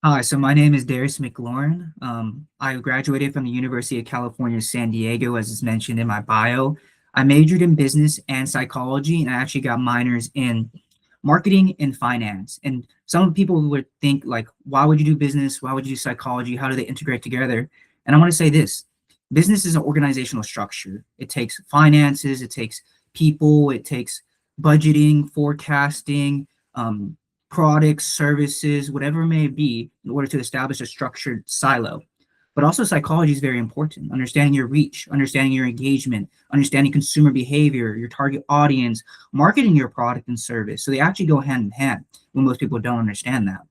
Hi, so my name is Darius McLaurin. I graduated from the University of California, San Diego, as is mentioned in my bio. I majored in business and psychology, and I actually got minors in marketing and finance. And some people would think, like, why would you do business? Why would you do psychology? How do they integrate together? And I want to say this: business is an organizational structure. It takes finances, it takes people, it takes budgeting, forecasting, products, services, whatever it may be, in order to establish a structured silo. But also, psychology is very important. Understanding your reach, understanding your engagement, understanding consumer behavior, your target audience, marketing your product and service. So they actually go hand in hand when most people don't understand that.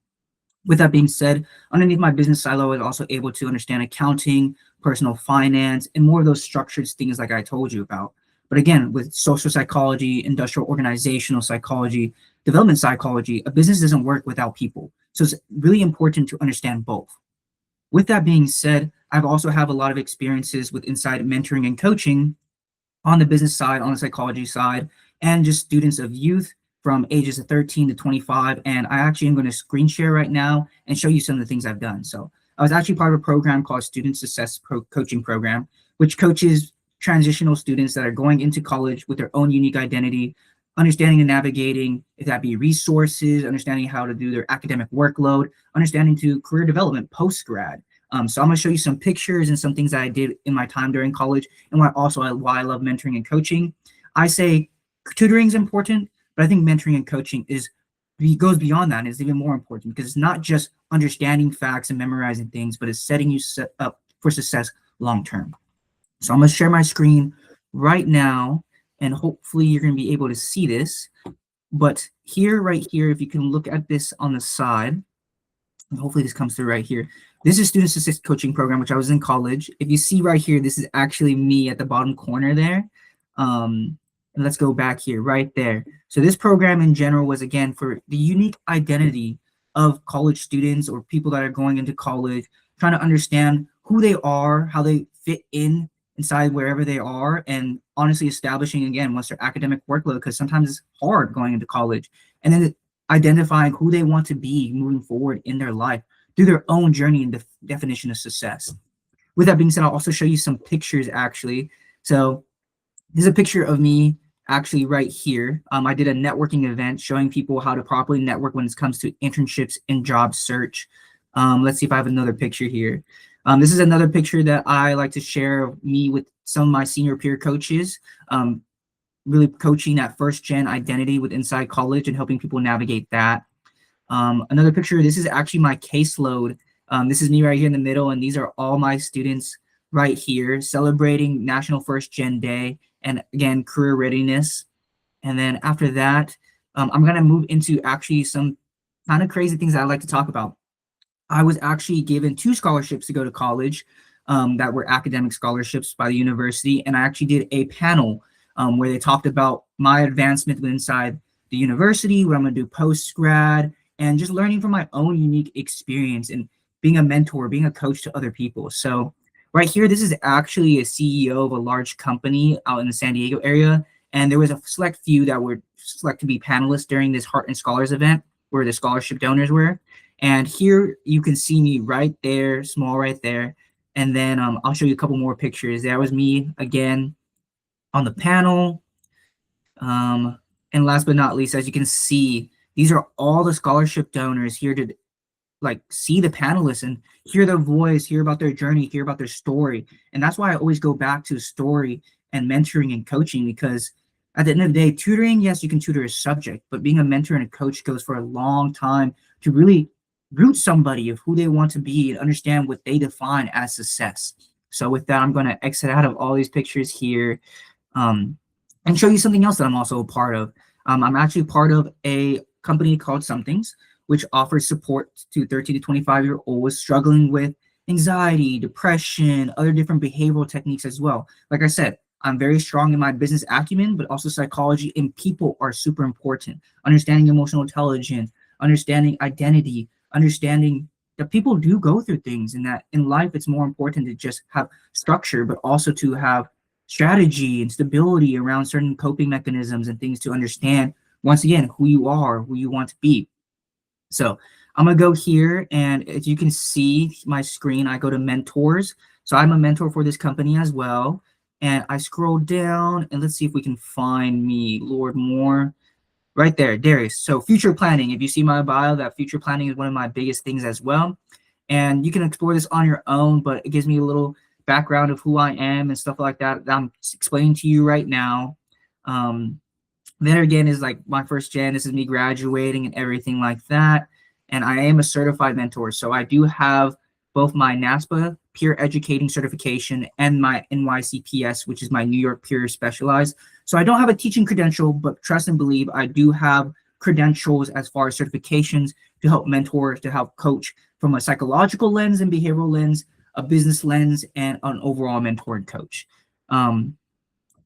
With that being said, underneath my business silo, I was also able to understand accounting, personal finance, and more of those structured things like I told you about. But again, with social psychology, industrial organizational psychology, development psychology, a business doesn't work without people. So it's really important to understand both. With that being said, I've also have a lot of experiences with inside mentoring and coaching on the business side, on the psychology side, and just students of youth from ages of 13 to 25. And I actually am going to screen share right now and show you some of the things I've done. So I was actually part of a program called Student Success Coaching Program, which coaches transitional students that are going into college with their own unique identity, understanding and navigating, if that be resources, understanding how to do their academic workload, understanding to career development post-grad. So I'm going to show you some pictures and some things that I did in my time during college and why I love mentoring and coaching. I say tutoring is important, but I think mentoring and coaching goes beyond that and is even more important because it's not just understanding facts and memorizing things, but it's setting you up for success long term. So I'm going to share my screen right now, and hopefully you're going to be able to see this. But here, right here, if you can look at this on the side, and hopefully this comes through right here. This is Student Success Coaching Program, which I was in college. If you see right here, this is actually me at the bottom corner there. And let's go back here, right there. So this program in general was, again, for the unique identity of college students or people that are going into college, trying to understand who they are, how they fit in inside wherever they are, and honestly establishing, again, what's their academic workload, because sometimes it's hard going into college. And then identifying who they want to be moving forward in their life through their own journey and definition of success. With that being said, I'll also show you some pictures actually. So this is a picture of me actually right here. I did a networking event showing people how to properly network when it comes to internships and job search. Let's see if I have another picture here. This is another picture that I like to share of me with some of my senior peer coaches, really coaching that first gen identity with inside college and helping people navigate that. Another picture, this is actually my caseload. This is me right here in the middle, and these are all my students right here celebrating National First Gen Day and, again, career readiness. And then after that, I'm going to move into actually some kind of crazy things that I like to talk about. I was actually given 2 scholarships to go to college that were academic scholarships by the university, and I actually did a panel where they talked about my advancement inside the university, what I'm going to do post-grad, and just learning from my own unique experience and being a mentor, being a coach to other people. So right here, this is actually a CEO of a large company out in the San Diego area, and there was a select few that were selected to be panelists during this Heart and Scholars event where the scholarship donors were. And here you can see me right there, small right there. And then I'll show you a couple more pictures. That was me again on the panel. And last but not least, as you can see, these are all the scholarship donors here to like see the panelists and hear their voice, hear about their journey, hear about their story. And that's why I always go back to story and mentoring and coaching, because at the end of the day, tutoring, yes, you can tutor a subject, but being a mentor and a coach goes for a long time to really root somebody of who they want to be and understand what they define as success. So with that, I'm going to exit out of all these pictures here and show you something else that I'm also a part of. I'm actually part of a company called Somethings, which offers support to 13 to 25-year-olds struggling with anxiety, depression, other different behavioral techniques as well. Like I said, I'm very strong in my business acumen, but also psychology and people are super important. Understanding emotional intelligence, understanding identity, understanding that people do go through things and that in life it's more important to just have structure, but also to have strategy and stability around certain coping mechanisms and things to understand, once again, who you are, who you want to be. So I'm gonna go here, and as you can see my screen, I go to mentors. So I'm a mentor for this company as well. And I scroll down, and let's see if we can find me, Lord Moore. Right there, Darius. So future planning, if you see my bio, that future planning is one of my biggest things as well. And you can explore this on your own, but it gives me a little background of who I am and stuff like that that I'm explaining to you right now. Then again is like my first gen. This is me graduating and everything like that. And I am a certified mentor. So I do have both my NASPA peer educating certification and my NYCPS, which is my New York peer specialized. So I don't have a teaching credential, but trust and believe I do have credentials as far as certifications to help mentor, to help coach from a psychological lens and behavioral lens, a business lens, and an overall mentoring coach.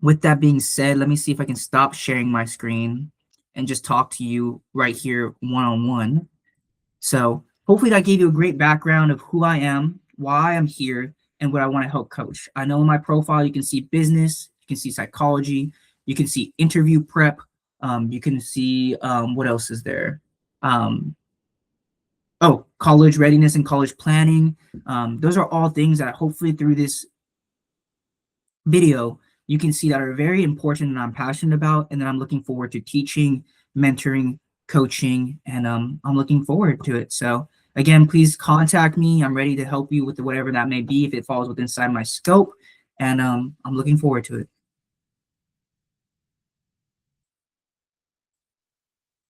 With that being said, let me see if I can stop sharing my screen and just talk to you right here one-on-one. So hopefully that gave you a great background of who I am, why I'm here, and what I want to help coach. I know in my profile, you can see business, you can see psychology, you can see interview prep, you can see what else is there? Oh, college readiness and college planning. Those are all things that hopefully through this video, you can see that are very important and I'm passionate about, and that I'm looking forward to teaching, mentoring, coaching, and I'm looking forward to it. So again, please contact me. I'm ready to help you with whatever that may be if it falls within inside my scope, and I'm looking forward to it.